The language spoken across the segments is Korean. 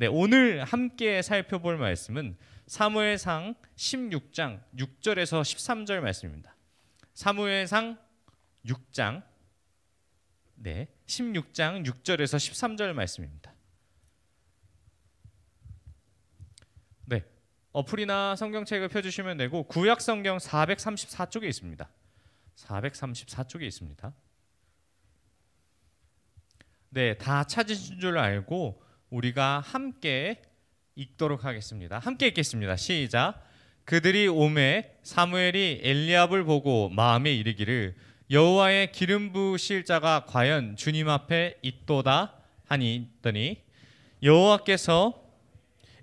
네, 오늘 함께 살펴볼 말씀은 사무엘상 16장 6절에서 13절 말씀입니다. 사무엘상 6장 16장 6절에서 13절 말씀입니다. 네, 어플이나 성경책을 펴주시면 되고 구약 성경 434쪽에 있습니다. 434쪽에 있습니다. 네, 다 찾으신 줄 알고 우리가 함께 읽도록 하겠습니다. 함께 읽겠습니다. 시작. 그들이 오매 사무엘이 엘리압을 보고 마음에 이르기를 여호와의 기름 부으실 자가 과연 주님 앞에 있도다 하니더니 여호와께서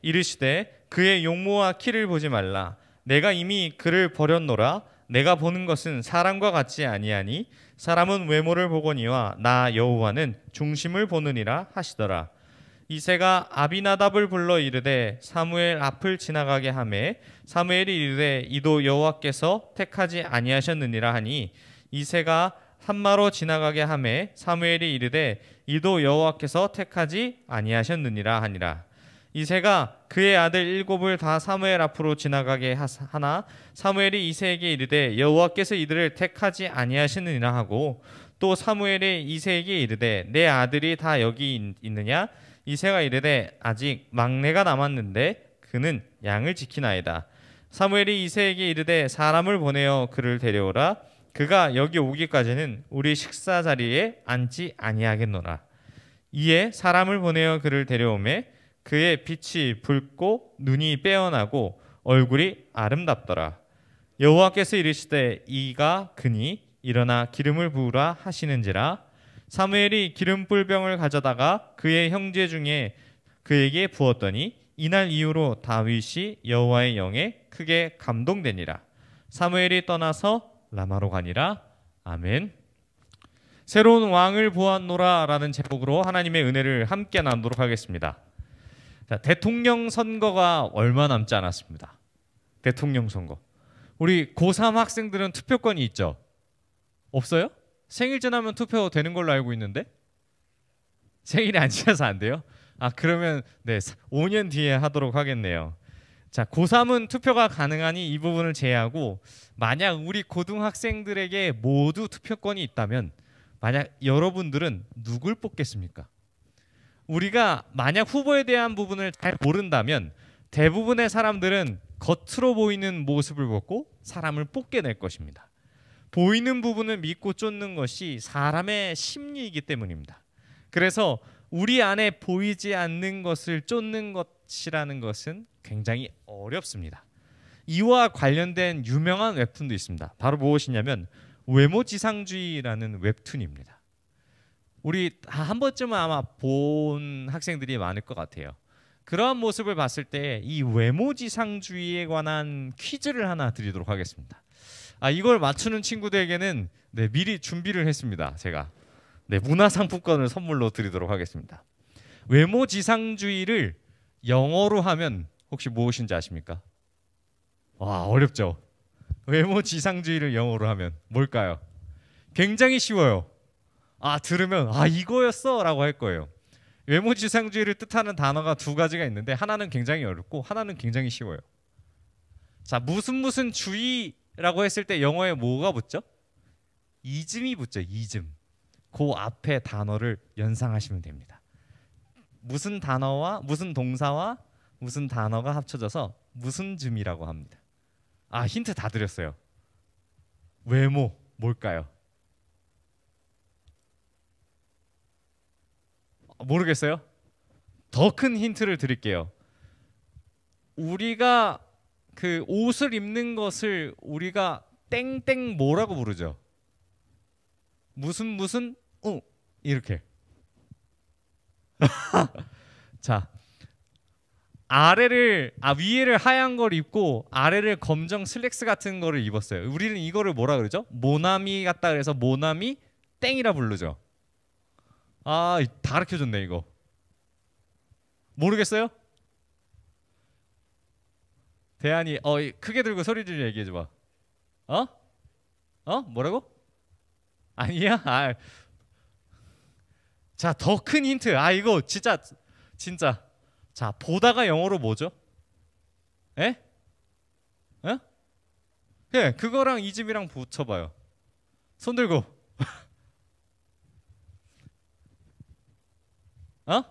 이르시되 그의 용모와 키를 보지 말라. 내가 이미 그를 버렸노라. 내가 보는 것은 사람과 같지 아니하니 사람은 외모를 보거니와 나 여호와는 중심을 보느니라 하시더라. 이새가 아비나답을 불러 이르되 사무엘 앞을 지나가게 하매 사무엘이 이르되 이도 여호와께서 택하지 아니하셨느니라 하니 이새가 산마로 지나가게 하매 사무엘이 이르되 이도 여호와께서 택하지 아니하셨느니라 하니라. 이새가 그의 아들 7을 다 사무엘 앞으로 지나가게 하나 사무엘이 이새에게 이르되 여호와께서 이들을 택하지 아니하시느니라 하고 또 사무엘이 이새에게 이르되 내 아들이 다 여기 있느냐. 이새가 이르되 아직 막내가 남았는데 그는 양을 지키나이다. 사무엘이 이새에게 이르되 사람을 보내어 그를 데려오라. 그가 여기 오기까지는 우리 식사 자리에 앉지 아니하겠노라. 이에 사람을 보내어 그를 데려오매 그의 빛이 붉고 눈이 빼어나고 얼굴이 아름답더라. 여호와께서 이르시되 이가 그니 일어나 기름을 부으라 하시는지라. 사무엘이 기름 뿔병을 가져다가 그의 형제 중에 그에게 부었더니 이날 이후로 다윗이 여호와의 영에 크게 감동되니라. 사무엘이 떠나서 라마로 가니라. 아멘. 새로운 왕을 보았노라 라는 제목으로 하나님의 은혜를 함께 나누도록 하겠습니다. 자, 대통령 선거가 얼마 남지 않았습니다. 대통령 선거. 우리 고3 학생들은 투표권이 있죠? 없어요? 생일 지나면 투표 되는 걸로 알고 있는데 생일이 안 지나서 안 돼요? 아, 그러면 네, 5년 뒤에 하도록 하겠네요. 자, 고3은 투표가 가능하니 이 부분을 제외하고 만약 우리 고등학생들에게 모두 투표권이 있다면 만약 여러분들은 누굴 뽑겠습니까? 우리가 만약 후보에 대한 부분을 잘 모른다면 대부분의 사람들은 겉으로 보이는 모습을 보고 사람을 뽑게 될 것입니다. 보이는 부분을 믿고 쫓는 것이 사람의 심리이기 때문입니다. 그래서 우리 안에 보이지 않는 것을 쫓는 것이라는 것은 굉장히 어렵습니다. 이와 관련된 유명한 웹툰도 있습니다. 바로 무엇이냐면 외모지상주의라는 웹툰입니다. 우리 다 한 번쯤은 아마 본 학생들이 많을 것 같아요. 그러한 모습을 봤을 때 이 외모지상주의에 관한 퀴즈를 하나 드리도록 하겠습니다. 아, 이걸 맞추는 친구들에게는 네, 미리 준비를 했습니다. 제가 네, 문화상품권을 선물로 드리도록 하겠습니다. 외모지상주의를 영어로 하면 혹시 무엇인지 아십니까? 와, 어렵죠? 외모지상주의를 영어로 하면 뭘까요? 굉장히 쉬워요. 아, 들으면 아, 이거였어 라고 할 거예요. 외모지상주의를 뜻하는 단어가 두 가지가 있는데 하나는 굉장히 어렵고 하나는 굉장히 쉬워요. 자, 무슨 주의라고 했을 때 영어에 뭐가 붙죠? 이즘이 붙죠. 이즘. 그 앞에 단어를 연상하시면 됩니다. 무슨 단어와 무슨 동사와 무슨 단어가 합쳐져서 무슨 즘이라고 합니다. 아, 힌트 다 드렸어요. 외모 뭘까요? 모르겠어요? 더 큰 힌트를 드릴게요. 우리가 그 옷을 입는 것을 우리가 땡땡 뭐라고 부르죠? 무슨 이렇게. 자, 위에를 하얀 걸 입고 아래를 검정 슬랙스 같은 거를 입었어요. 우리는 이거를 뭐라 그러죠? 모나미 같다 그래서 모나미 땡이라 부르죠. 아, 다 가르쳐줬네 이거. 모르겠어요? 대한이 크게 들고 소리 좀 얘기해줘봐. 뭐라고? 아니야? 아. 자, 더 큰 힌트. 아, 이거 진짜 자, 보다가 영어로 뭐죠? 에? 에? 예, 그거랑 이즘이랑 붙여봐요. 손 들고. 어?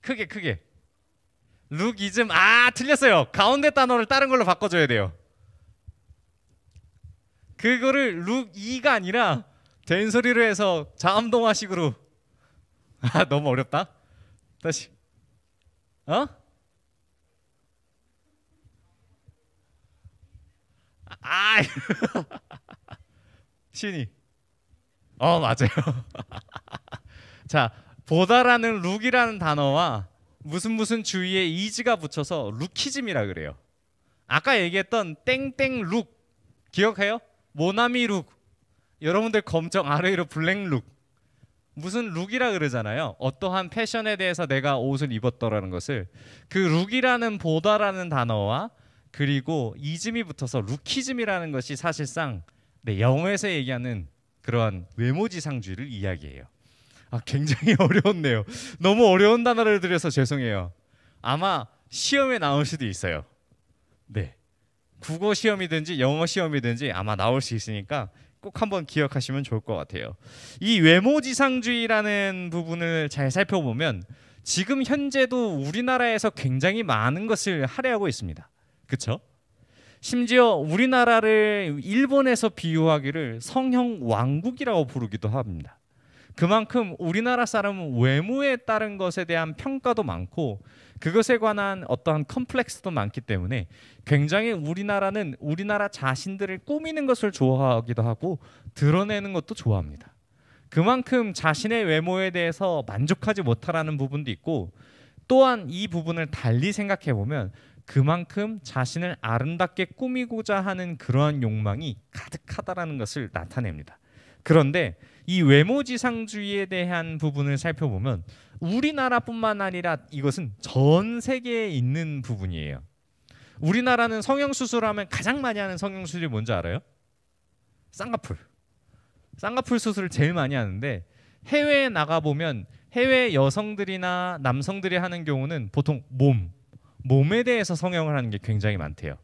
크게 크게. 룩이즘. 아, 틀렸어요. 가운데 단어를 다른 걸로 바꿔줘야 돼요. 그거를 룩이가 아니라 된소리로 해서 자음동화식으로. 아, 너무 어렵다. 다시. 어? 아, 신이. 맞아요. 자, 보다라는 룩이라는 단어와 무슨 주위에 이즈가 붙여서 룩키즘이라 그래요. 아까 얘기했던 땡땡 룩 기억해요? 모나미 룩. 여러분들 검정 아래로 블랙 룩. 무슨 룩이라 그러잖아요. 어떠한 패션에 대해서 내가 옷을 입었더라는 것을 그 룩이라는 보다라는 단어와 그리고 이즘이 붙어서 룩키즘이라는 것이 사실상 영어에서 얘기하는 그러한 외모지상주의를 이야기해요. 아, 굉장히 어려웠네요. 너무 어려운 단어를 드려서 죄송해요. 아마 시험에 나올 수도 있어요. 네, 국어 시험이든지 영어 시험이든지 아마 나올 수 있으니까 꼭 한번 기억하시면 좋을 것 같아요. 이 외모지상주의라는 부분을 잘 살펴보면 지금 현재도 우리나라에서 굉장히 많은 것을 할애하고 있습니다. 그렇죠? 심지어 우리나라를 일본에서 비유하기를 성형 왕국이라고 부르기도 합니다. 그만큼 우리나라 사람은 외모에 따른 것에 대한 평가도 많고 그것에 관한 어떠한 컴플렉스도 많기 때문에 굉장히 우리나라는 우리나라 자신들을 꾸미는 것을 좋아하기도 하고 드러내는 것도 좋아합니다. 그만큼 자신의 외모에 대해서 만족하지 못하라는 부분도 있고 또한 이 부분을 달리 생각해 보면 그만큼 자신을 아름답게 꾸미고자 하는 그러한 욕망이 가득하다라는 것을 나타냅니다. 그런데 이 외모지상주의에 대한 부분을 살펴보면 우리나라뿐만 아니라 이것은 전 세계에 있는 부분이에요. 우리나라는 성형수술하면 가장 많이 하는 성형수술이 뭔지 알아요? 쌍꺼풀. 쌍꺼풀 수술을 제일 많이 하는데 해외에 나가보면 해외 여성들이나 남성들이 하는 경우는 보통 몸에 대해서 성형을 하는 게 굉장히 많대요.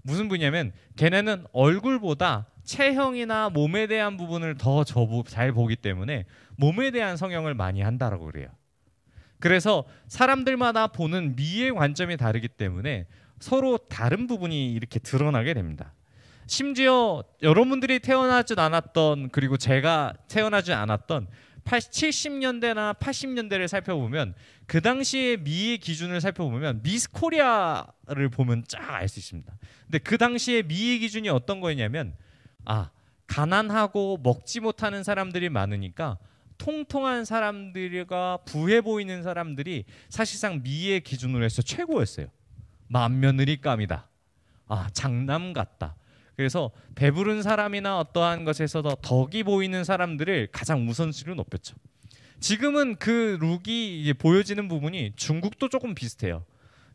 무슨 분야면 걔네는 얼굴보다 체형이나 몸에 대한 부분을 더 잘 보기 때문에 몸에 대한 성형을 많이 한다라고 그래요. 그래서 사람들마다 보는 미의 관점이 다르기 때문에 서로 다른 부분이 이렇게 드러나게 됩니다. 심지어 여러분들이 태어나지 않았던 그리고 제가 태어나지 않았던 70년대나 80년대를 살펴보면 그 당시의 미의 기준을 살펴보면 미스 코리아를 보면 쫙 알 수 있습니다. 근데 그 당시의 미의 기준이 어떤 거였냐면 가난하고 먹지 못하는 사람들이 많으니까 통통한 사람들과 부해 보이는 사람들이 사실상 미의 기준으로 해서 최고였어요. 맏며느리감이다. 장남 같다. 그래서 배부른 사람이나 어떠한 것에서도 덕이 보이는 사람들을 가장 우선순위로 높였죠. 지금은 그 룩이 이제 보여지는 부분이 중국도 조금 비슷해요.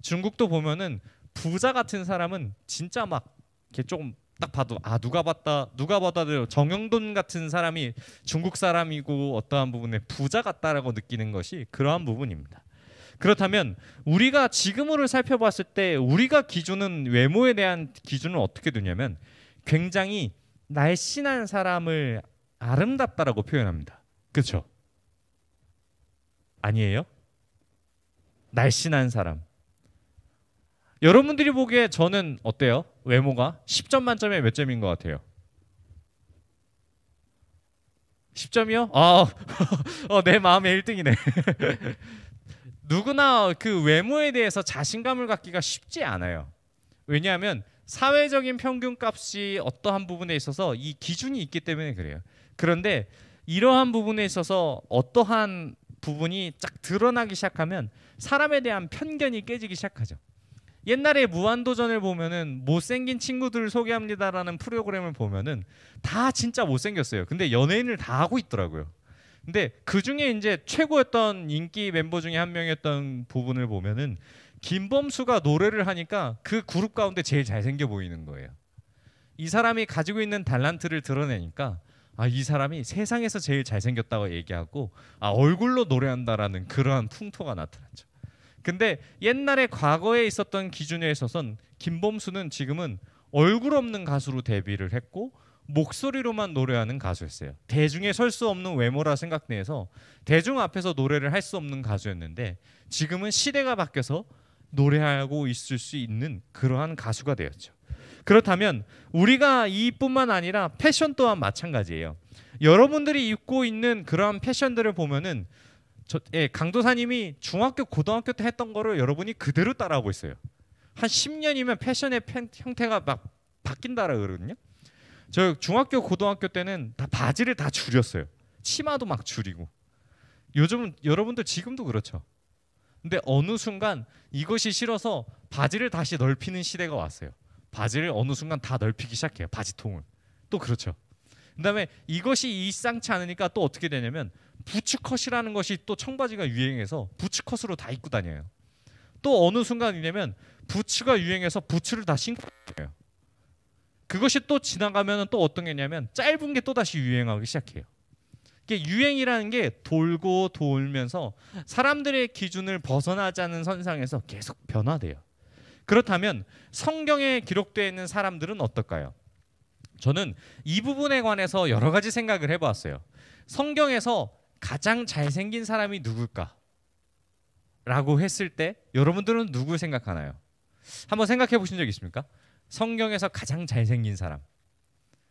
중국도 보면은 부자 같은 사람은 진짜 막 이렇게 조금 딱 봐도 누가 봐도 정영돈 같은 사람이 중국 사람이고 어떠한 부분에 부자 같다라고 느끼는 것이 그러한 부분입니다. 그렇다면 우리가 지금으로 살펴봤을 때 우리가 기준은 외모에 대한 기준은 어떻게 두냐면 굉장히 날씬한 사람을 아름답다라고 표현합니다. 그렇죠? 아니에요? 날씬한 사람. 여러분들이 보기에 저는 어때요? 외모가 10점 만점에 몇 점인 것 같아요? 10점이요? 내 마음의 1등이네. 누구나 그 외모에 대해서 자신감을 갖기가 쉽지 않아요. 왜냐하면 사회적인 평균값이 어떠한 부분에 있어서 이 기준이 있기 때문에 그래요. 그런데 이러한 부분에 있어서 어떠한 부분이 쫙 드러나기 시작하면 사람에 대한 편견이 깨지기 시작하죠. 옛날에 무한도전을 보면은 못생긴 친구들을 소개합니다라는 프로그램을 보면은 다 진짜 못생겼어요. 근데 연예인을 다 하고 있더라고요. 근데 그 중에 이제 최고였던 인기 멤버 중에 한 명이었던 부분을 보면은 김범수가 노래를 하니까 그 그룹 가운데 제일 잘생겨 보이는 거예요. 이 사람이 가지고 있는 탤런트를 드러내니까 이 사람이 세상에서 제일 잘생겼다고 얘기하고 얼굴로 노래한다라는 그러한 풍토가 나타났죠. 근데 옛날에 과거에 있었던 기준에 있어서는 김범수는 지금은 얼굴 없는 가수로 데뷔를 했고 목소리로만 노래하는 가수였어요. 대중에 설 수 없는 외모라 생각돼서 대중 앞에서 노래를 할 수 없는 가수였는데 지금은 시대가 바뀌어서 노래하고 있을 수 있는 그러한 가수가 되었죠. 그렇다면 우리가 이뿐만 아니라 패션 또한 마찬가지예요. 여러분들이 입고 있는 그러한 패션들을 보면은 강도사님이 중학교 고등학교 때 했던 거를 여러분이 그대로 따라하고 있어요. 한 10년이면 패션의 형태가 막 바뀐다라 그러거든요. 저 중학교 고등학교 때는 다 바지를 다 줄였어요. 치마도 막 줄이고. 요즘은 여러분들 지금도 그렇죠. 근데 어느 순간 이것이 싫어서 바지를 다시 넓히는 시대가 왔어요. 바지를 어느 순간 다 넓히기 시작해요. 바지통을. 또 그렇죠. 그다음에 이것이 일상치 않으니까 또 어떻게 되냐면 부츠컷이라는 것이 또 청바지가 유행해서 부츠컷으로 다 입고 다녀요. 또 어느 순간이냐면 부츠가 유행해서 부츠를 다 신고 다녀요. 그것이 또 지나가면 또 어떤 게 있냐면 짧은 게 또 다시 유행하기 시작해요. 이게 유행이라는 게 돌고 돌면서 사람들의 기준을 벗어나지 않는 선상에서 계속 변화돼요. 그렇다면 성경에 기록되어 있는 사람들은 어떨까요? 저는 이 부분에 관해서 여러 가지 생각을 해보았어요. 성경에서 가장 잘생긴 사람이 누굴까? 라고 했을 때 여러분들은 누굴 생각하나요? 한번 생각해 보신 적 있습니까? 성경에서 가장 잘생긴 사람.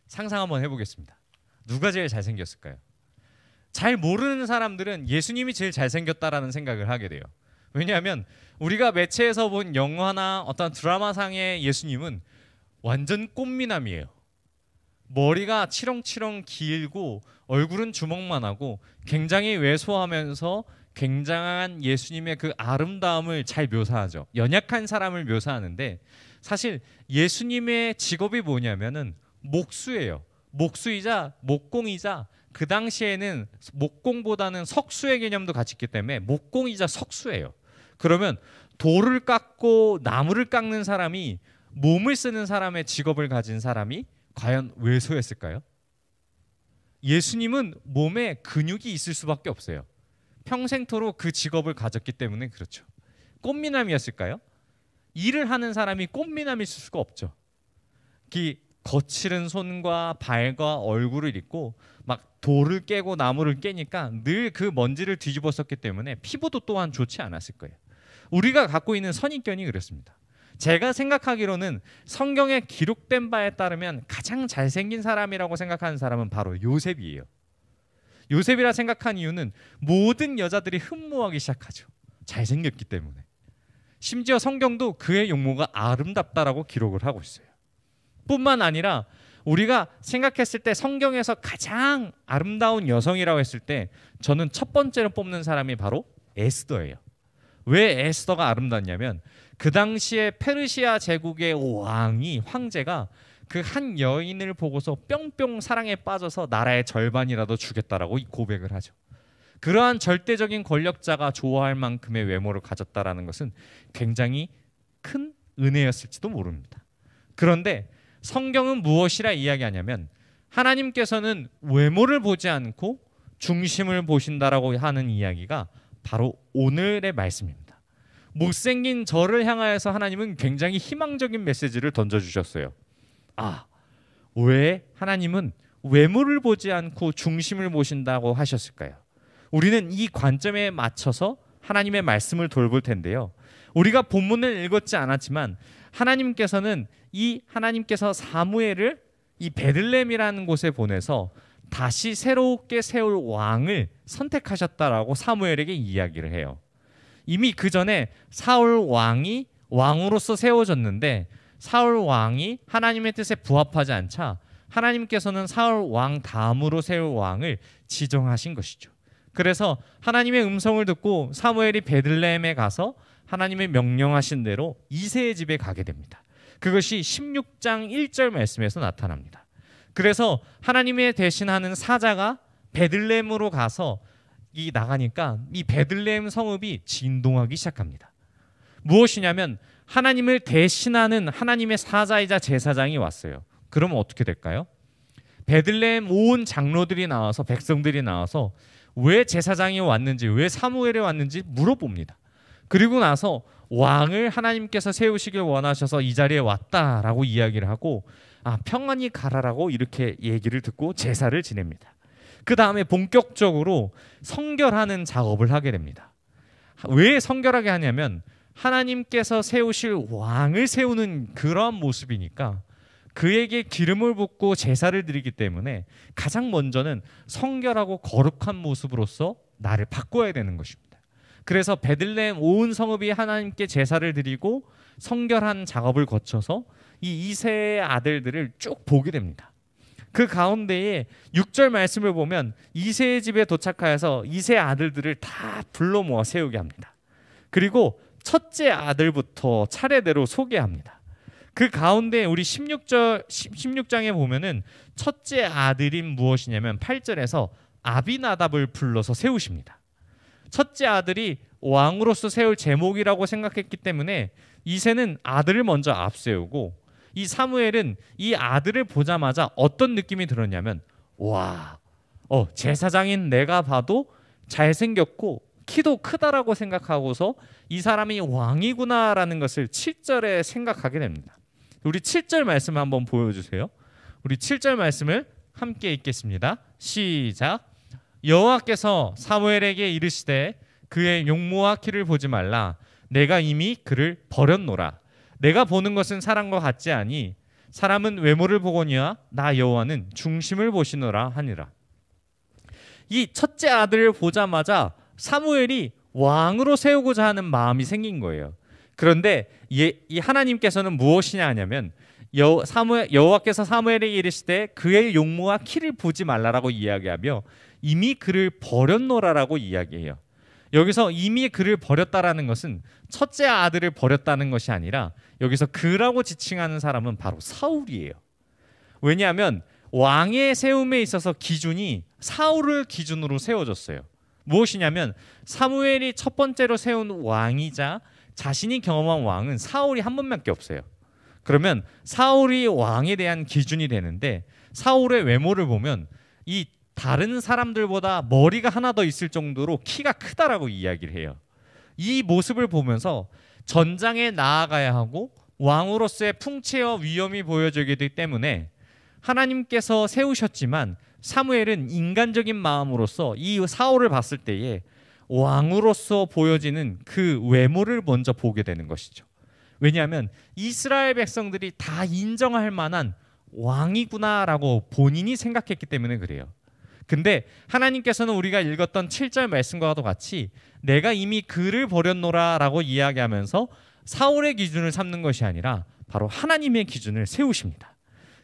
상상 한번 해보겠습니다. 누가 제일 잘생겼을까요? 잘 모르는 사람들은 예수님이 제일 잘생겼다라는 생각을 하게 돼요. 왜냐하면 우리가 매체에서 본 영화나 어떤 드라마상의 예수님은 완전 꽃미남이에요. 머리가 치렁치렁 길고 얼굴은 주먹만 하고 굉장히 왜소하면서 굉장한 예수님의 그 아름다움을 잘 묘사하죠. 연약한 사람을 묘사하는데 사실 예수님의 직업이 뭐냐면은 목수예요. 목수이자 목공이자 그 당시에는 목공보다는 석수의 개념도 같이 있기 때문에 목공이자 석수예요. 그러면 돌을 깎고 나무를 깎는 사람이 몸을 쓰는 사람의 직업을 가진 사람이 과연 왜소했을까요? 예수님은 몸에 근육이 있을 수밖에 없어요. 평생토록 그 직업을 가졌기 때문에 그렇죠. 꽃미남이었을까요? 일을 하는 사람이 꽃미남일 수가 없죠. 거칠은 손과 발과 얼굴을 입고 막 돌을 깨고 나무를 깨니까 늘 그 먼지를 뒤집어 썼기 때문에 피부도 또한 좋지 않았을 거예요. 우리가 갖고 있는 선입견이 그렇습니다. 제가 생각하기로는 성경에 기록된 바에 따르면 가장 잘생긴 사람이라고 생각하는 사람은 바로 요셉이에요. 요셉이라 생각한 이유는 모든 여자들이 흠모하기 시작하죠. 잘생겼기 때문에. 심지어 성경도 그의 용모가 아름답다라고 기록을 하고 있어요. 뿐만 아니라 우리가 생각했을 때 성경에서 가장 아름다운 여성이라고 했을 때 저는 첫 번째로 뽑는 사람이 바로 에스더예요. 왜 에스더가 아름답냐면 그 당시에 페르시아 제국의 황제가 그 한 여인을 보고서 뿅뿅 사랑에 빠져서 나라의 절반이라도 주겠다라고 고백을 하죠. 그러한 절대적인 권력자가 좋아할 만큼의 외모를 가졌다라는 것은 굉장히 큰 은혜였을지도 모릅니다. 그런데 성경은 무엇이라 이야기하냐면 하나님께서는 외모를 보지 않고 중심을 보신다라고 하는 이야기가 바로 오늘의 말씀입니다. 못생긴 저를 향하여서 하나님은 굉장히 희망적인 메시지를 던져주셨어요. 왜 하나님은 외모를 보지 않고 중심을 보신다고 하셨을까요? 우리는 이 관점에 맞춰서 하나님의 말씀을 돌볼 텐데요. 우리가 본문을 읽었지 않았지만 하나님께서 사무엘을 이 베들레헴이라는 곳에 보내서 다시 새롭게 세울 왕을 선택하셨다라고 사무엘에게 이야기를 해요. 이미 그 전에 사울 왕이 왕으로서 세워졌는데 사울 왕이 하나님의 뜻에 부합하지 않자 하나님께서는 사울 왕 다음으로 세울 왕을 지정하신 것이죠. 그래서 하나님의 음성을 듣고 사무엘이 베들레헴에 가서 하나님의 명령하신 대로 이새의 집에 가게 됩니다. 그것이 16장 1절 말씀에서 나타납니다. 그래서 하나님의 대신하는 사자가 베들레헴으로 가서 나가니까 이 베들레헴 성읍이 진동하기 시작합니다. 무엇이냐면 하나님을 대신하는 하나님의 사자이자 제사장이 왔어요. 그러면 어떻게 될까요? 베들레헴 온 장로들이 나와서 백성들이 나와서 왜 제사장이 왔는지 왜 사무엘이 왔는지 물어봅니다. 그리고 나서 왕을 하나님께서 세우시길 원하셔서 이 자리에 왔다라고 이야기를 하고 평안히 가라라고 이렇게 얘기를 듣고 제사를 지냅니다. 그 다음에 본격적으로 성결하는 작업을 하게 됩니다. 왜 성결하게 하냐면 하나님께서 세우실 왕을 세우는 그러한 모습이니까 그에게 기름을 붓고 제사를 드리기 때문에 가장 먼저는 성결하고 거룩한 모습으로서 나를 바꿔야 되는 것입니다. 그래서 베들레헴 온 성읍이 하나님께 제사를 드리고 성결한 작업을 거쳐서 이 이새의 아들들을 쭉 보게 됩니다. 그 가운데에 6절 말씀을 보면 이새의 집에 도착하여서 이새의 아들들을 다 불러 모아 세우게 합니다. 그리고 첫째 아들부터 차례대로 소개합니다. 그 가운데 우리 16장에 보면은 첫째 아들인 무엇이냐면 8절에서 아비나답을 불러서 세우십니다. 첫째 아들이 왕으로서 세울 제목이라고 생각했기 때문에 이새는 아들을 먼저 앞세우고 이 사무엘은 이 아들을 보자마자 어떤 느낌이 들었냐면 제사장인 내가 봐도 잘생겼고 키도 크다라고 생각하고서 이 사람이 왕이구나라는 것을 7절에 생각하게 됩니다. 우리 7절 말씀 한번 보여주세요. 우리 7절 말씀을 함께 읽겠습니다. 시작. 여호와께서 사무엘에게 이르시되 그의 용모와 키를 보지 말라. 내가 이미 그를 버렸노라. 내가 보는 것은 사람과 같지 아니 사람은 외모를 보거니와 나 여호와는 중심을 보시노라 하니라. 이 첫째 아들을 보자마자 사무엘이 왕으로 세우고자 하는 마음이 생긴 거예요. 그런데 이 하나님께서는 무엇이냐 하냐면 여호와께서 사무엘에게 이르시되 그의 용모와 키를 보지 말라라고 이야기하며 이미 그를 버렸노라라고 이야기해요. 여기서 이미 그를 버렸다라는 것은 첫째 아들을 버렸다는 것이 아니라 여기서 그라고 지칭하는 사람은 바로 사울이에요. 왜냐하면 왕의 세움에 있어서 기준이 사울을 기준으로 세워졌어요. 무엇이냐면 사무엘이 첫 번째로 세운 왕이자 자신이 경험한 왕은 사울이 한 번밖에 없어요. 그러면 사울이 왕에 대한 기준이 되는데 사울의 외모를 보면 이 다른 사람들보다 머리가 하나 더 있을 정도로 키가 크다라고 이야기를 해요. 이 모습을 보면서 전장에 나아가야 하고 왕으로서의 풍채와 위엄이 보여지기 때문에 하나님께서 세우셨지만 사무엘은 인간적인 마음으로서 이 사울을 봤을 때에 왕으로서 보여지는 그 외모를 먼저 보게 되는 것이죠. 왜냐하면 이스라엘 백성들이 다 인정할 만한 왕이구나라고 본인이 생각했기 때문에 그래요. 근데 하나님께서는 우리가 읽었던 7절 말씀과도 같이 내가 이미 그를 버렸노라 라고 이야기하면서 사울의 기준을 삼는 것이 아니라 바로 하나님의 기준을 세우십니다.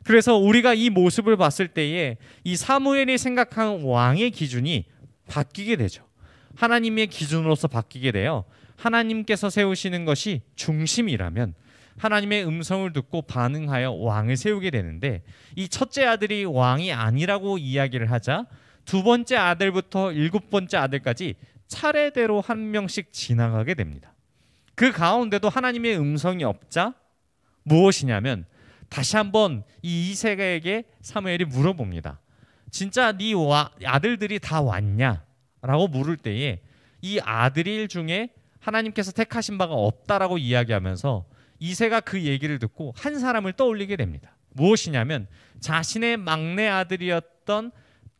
그래서 우리가 이 모습을 봤을 때에 이 사무엘이 생각한 왕의 기준이 바뀌게 되죠. 하나님의 기준으로서 바뀌게 되어 하나님께서 세우시는 것이 중심이라면 하나님의 음성을 듣고 반응하여 왕을 세우게 되는데 이 첫째 아들이 왕이 아니라고 이야기를 하자 두 번째 아들부터 일곱 번째 아들까지 차례대로 한 명씩 지나가게 됩니다. 그 가운데도 하나님의 음성이 없자 무엇이냐면 다시 한번 이 이새에게 사무엘이 물어봅니다. 진짜 네 아들들이 다 왔냐? 라고 물을 때에 이 아들일 중에 하나님께서 택하신 바가 없다라고 이야기하면서 이새가 그 얘기를 듣고 한 사람을 떠올리게 됩니다. 무엇이냐면 자신의 막내 아들이었던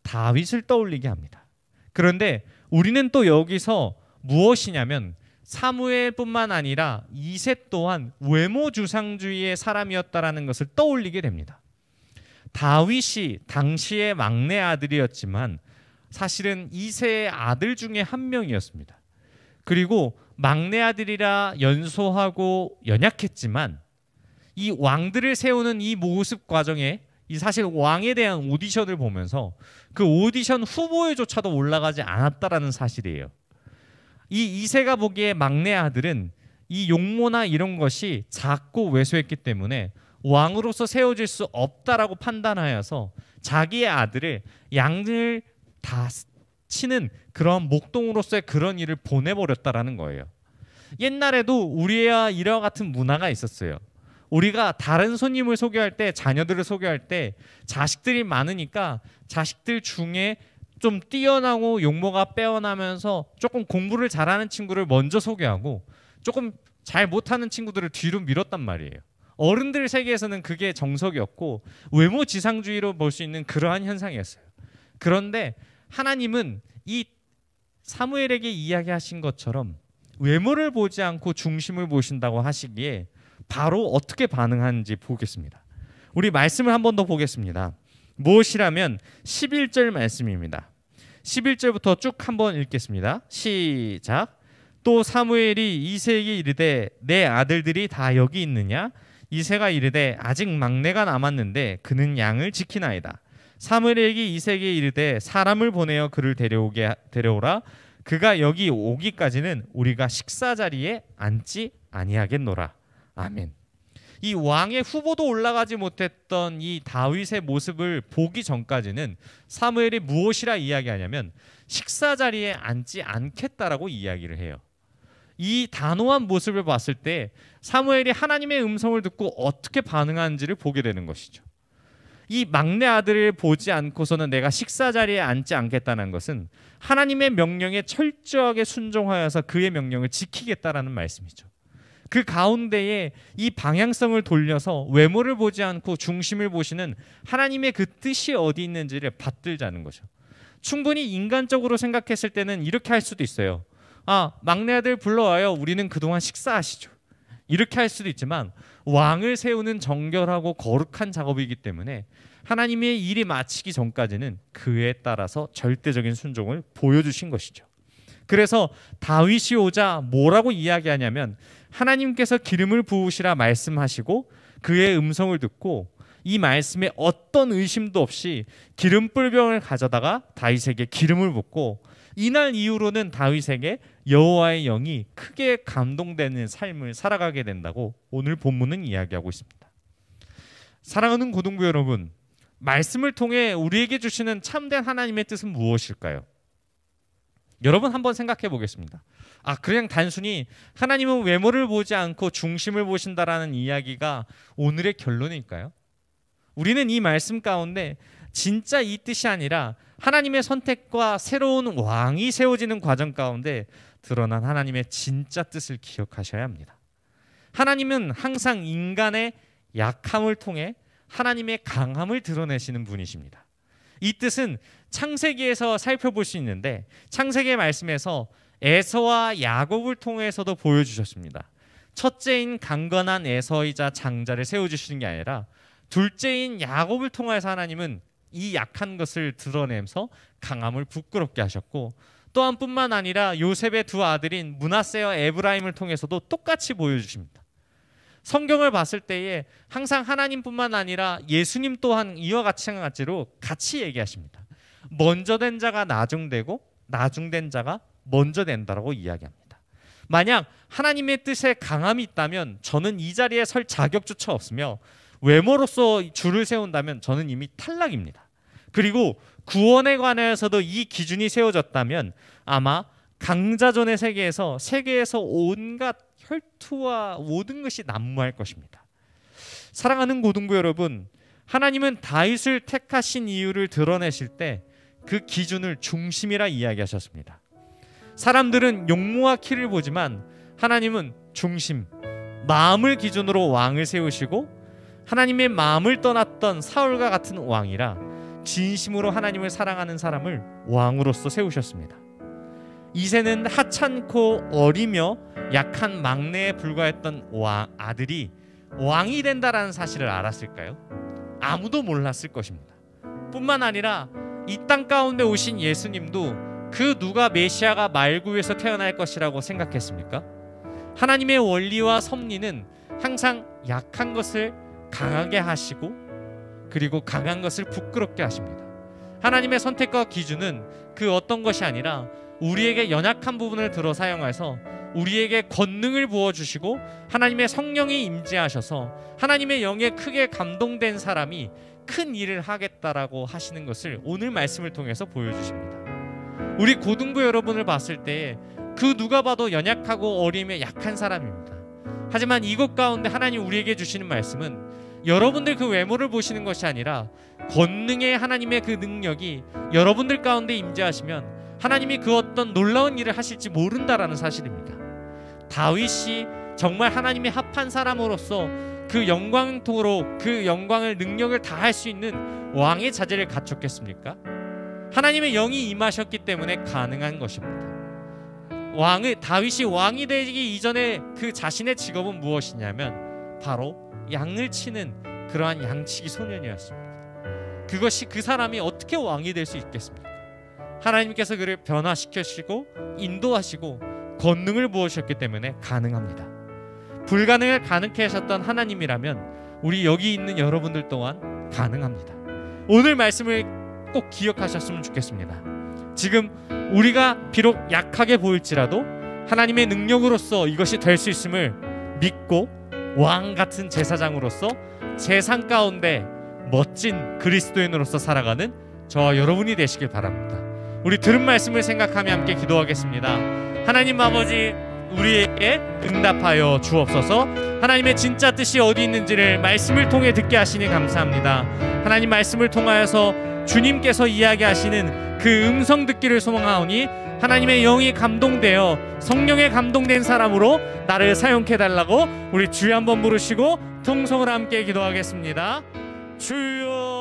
다윗을 떠올리게 합니다. 그런데 우리는 또 여기서 무엇이냐면 사무엘뿐만 아니라 이새 또한 외모 주상주의의 사람이었다라는 것을 떠올리게 됩니다. 다윗이 당시의 막내 아들이었지만 사실은 이새의 아들 중에 한 명이었습니다. 그리고 막내 아들이라 연소하고 연약했지만 이 왕들을 세우는 이 모습 과정에 이 사실 왕에 대한 오디션을 보면서 그 오디션 후보에조차도 올라가지 않았다라는 사실이에요. 이 이새가 보기에 막내 아들은 이 용모나 이런 것이 작고 왜소했기 때문에 왕으로서 세워질 수 없다라고 판단하여서 자기의 아들을 양을 다 치는 그런 목동으로서의 그런 일을 보내버렸다라는 거예요. 옛날에도 우리와 이와 같은 문화가 있었어요. 우리가 다른 손님을 소개할 때 자녀들을 소개할 때 자식들이 많으니까 자식들 중에 좀 뛰어나고 용모가 빼어나면서 조금 공부를 잘하는 친구를 먼저 소개하고 조금 잘 못하는 친구들을 뒤로 밀었단 말이에요. 어른들 세계에서는 그게 정석이었고 외모 지상주의로 볼 수 있는 그러한 현상이었어요. 그런데 하나님은 이 사무엘에게 이야기하신 것처럼 외모를 보지 않고 중심을 보신다고 하시기에 바로 어떻게 반응하는지 보겠습니다. 우리 말씀을 한 번 더 보겠습니다. 무엇이라면 11절 말씀입니다. 11절부터 쭉 한번 읽겠습니다. 시작. 또 사무엘이 이새에게 이르되 내 아들들이 다 여기 있느냐? 이새가 이르되 아직 막내가 남았는데 그는 양을 지키나이다. 사무엘에게 이새에게 이르되 사람을 보내어 그를 데려오라. 그가 여기 오기까지는 우리가 식사 자리에 앉지 아니하겠노라. 아멘. 이 왕의 후보도 올라가지 못했던 이 다윗의 모습을 보기 전까지는 사무엘이 무엇이라 이야기하냐면 식사 자리에 앉지 않겠다라고 이야기를 해요. 이 단호한 모습을 봤을 때 사무엘이 하나님의 음성을 듣고 어떻게 반응하는지를 보게 되는 것이죠. 이 막내 아들을 보지 않고서는 내가 식사 자리에 앉지 않겠다는 것은 하나님의 명령에 철저하게 순종하여서 그의 명령을 지키겠다라는 말씀이죠. 그 가운데에 이 방향성을 돌려서 외모를 보지 않고 중심을 보시는 하나님의 그 뜻이 어디 있는지를 받들자는 거죠. 충분히 인간적으로 생각했을 때는 이렇게 할 수도 있어요. 아, 막내 아들 불러와요. 우리는 그동안 식사하시죠. 이렇게 할 수도 있지만 왕을 세우는 정결하고 거룩한 작업이기 때문에 하나님의 일이 마치기 전까지는 그에 따라서 절대적인 순종을 보여주신 것이죠. 그래서 다윗이 오자 뭐라고 이야기하냐면 하나님께서 기름을 부으시라 말씀하시고 그의 음성을 듣고 이 말씀에 어떤 의심도 없이 기름불병을 가져다가 다윗에게 기름을 붓고 이날 이후로는 다윗에게 여호와의 영이 크게 감동되는 삶을 살아가게 된다고 오늘 본문은 이야기하고 있습니다. 사랑하는 고등부 여러분, 말씀을 통해 우리에게 주시는 참된 하나님의 뜻은 무엇일까요? 여러분 한번 생각해 보겠습니다. 그냥 단순히 하나님은 외모를 보지 않고 중심을 보신다라는 이야기가 오늘의 결론일까요? 우리는 이 말씀 가운데 진짜 이 뜻이 아니라 하나님의 선택과 새로운 왕이 세워지는 과정 가운데 드러난 하나님의 진짜 뜻을 기억하셔야 합니다. 하나님은 항상 인간의 약함을 통해 하나님의 강함을 드러내시는 분이십니다. 이 뜻은 창세기에서 살펴볼 수 있는데 창세기의 말씀에서 에서와 야곱을 통해서도 보여주셨습니다. 첫째인 강건한 에서이자 장자를 세워주시는 게 아니라 둘째인 야곱을 통해서 하나님은 이 약한 것을 드러내면서 강함을 부끄럽게 하셨고 또한 뿐만 아니라 요셉의 두 아들인 므낫세와 에브라임을 통해서도 똑같이 보여주십니다. 성경을 봤을 때에 항상 하나님뿐만 아니라 예수님 또한 이와 마찬가지로 같이 얘기하십니다. 먼저 된 자가 나중되고 나중된 자가 먼저 된다라고 이야기합니다. 만약 하나님의 뜻에 강함이 있다면 저는 이 자리에 설 자격조차 없으며 외모로서 줄을 세운다면 저는 이미 탈락입니다. 그리고 구원에 관해서도 이 기준이 세워졌다면 아마 강자전의 세계에서 온갖 혈투와 모든 것이 난무할 것입니다. 사랑하는 고등부 여러분, 하나님은 다윗을 택하신 이유를 드러내실 때 그 기준을 중심이라 이야기하셨습니다. 사람들은 용모와 키를 보지만 하나님은 중심, 마음을 기준으로 왕을 세우시고 하나님의 마음을 떠났던 사울과 같은 왕이라 진심으로 하나님을 사랑하는 사람을 왕으로서 세우셨습니다. 이새는 하찮고 어리며 약한 막내에 불과했던 아들이 왕이 된다라는 사실을 알았을까요? 아무도 몰랐을 것입니다. 뿐만 아니라 이 땅 가운데 오신 예수님도 그 누가 메시아가 말구에서 태어날 것이라고 생각했습니까? 하나님의 원리와 섭리는 항상 약한 것을 강하게 하시고 그리고 강한 것을 부끄럽게 하십니다. 하나님의 선택과 기준은 그 어떤 것이 아니라 우리에게 연약한 부분을 들어 사용해서 우리에게 권능을 부어주시고 하나님의 성령이 임재하셔서 하나님의 영에 크게 감동된 사람이 큰 일을 하겠다라고 하시는 것을 오늘 말씀을 통해서 보여주십니다. 우리 고등부 여러분을 봤을 때 그 누가 봐도 연약하고 어리며 약한 사람입니다. 하지만 이것 가운데 하나님 우리에게 주시는 말씀은 여러분들 그 외모를 보시는 것이 아니라 권능의 하나님의 그 능력이 여러분들 가운데 임재하시면 하나님이 그 어떤 놀라운 일을 하실지 모른다라는 사실입니다. 다윗이 정말 하나님의 합한 사람으로서 그 영광토록 그 영광을 능력을 다할 수 있는 왕의 자질을 갖췄겠습니까? 하나님의 영이 임하셨기 때문에 가능한 것입니다. 다윗이 왕이 되기 이전에 그 자신의 직업은 무엇이냐면 바로 양을 치는 그러한 양치기 소년이었습니다. 그것이 그 사람이 어떻게 왕이 될 수 있겠습니까? 하나님께서 그를 변화시키시고 인도하시고 권능을 부으셨기 때문에 가능합니다. 불가능을 가능케 하셨던 하나님이라면 우리 여기 있는 여러분들 또한 가능합니다. 오늘 말씀을 꼭 기억하셨으면 좋겠습니다. 지금 우리가 비록 약하게 보일지라도 하나님의 능력으로서 이것이 될 수 있음을 믿고 왕 같은 제사장으로서 세상 가운데 멋진 그리스도인으로서 살아가는 저와 여러분이 되시길 바랍니다. 우리 들은 말씀을 생각하며 함께 기도하겠습니다. 하나님 아버지, 우리에게 응답하여 주옵소서. 하나님의 진짜 뜻이 어디 있는지를 말씀을 통해 듣게 하시니 감사합니다. 하나님 말씀을 통하여서 주님께서 이야기하시는 그 음성 듣기를 소망하오니 하나님의 영이 감동되어 성령에 감동된 사람으로 나를 사용해 달라고 우리 주여 한번 부르시고 통성을 함께 기도하겠습니다. 주여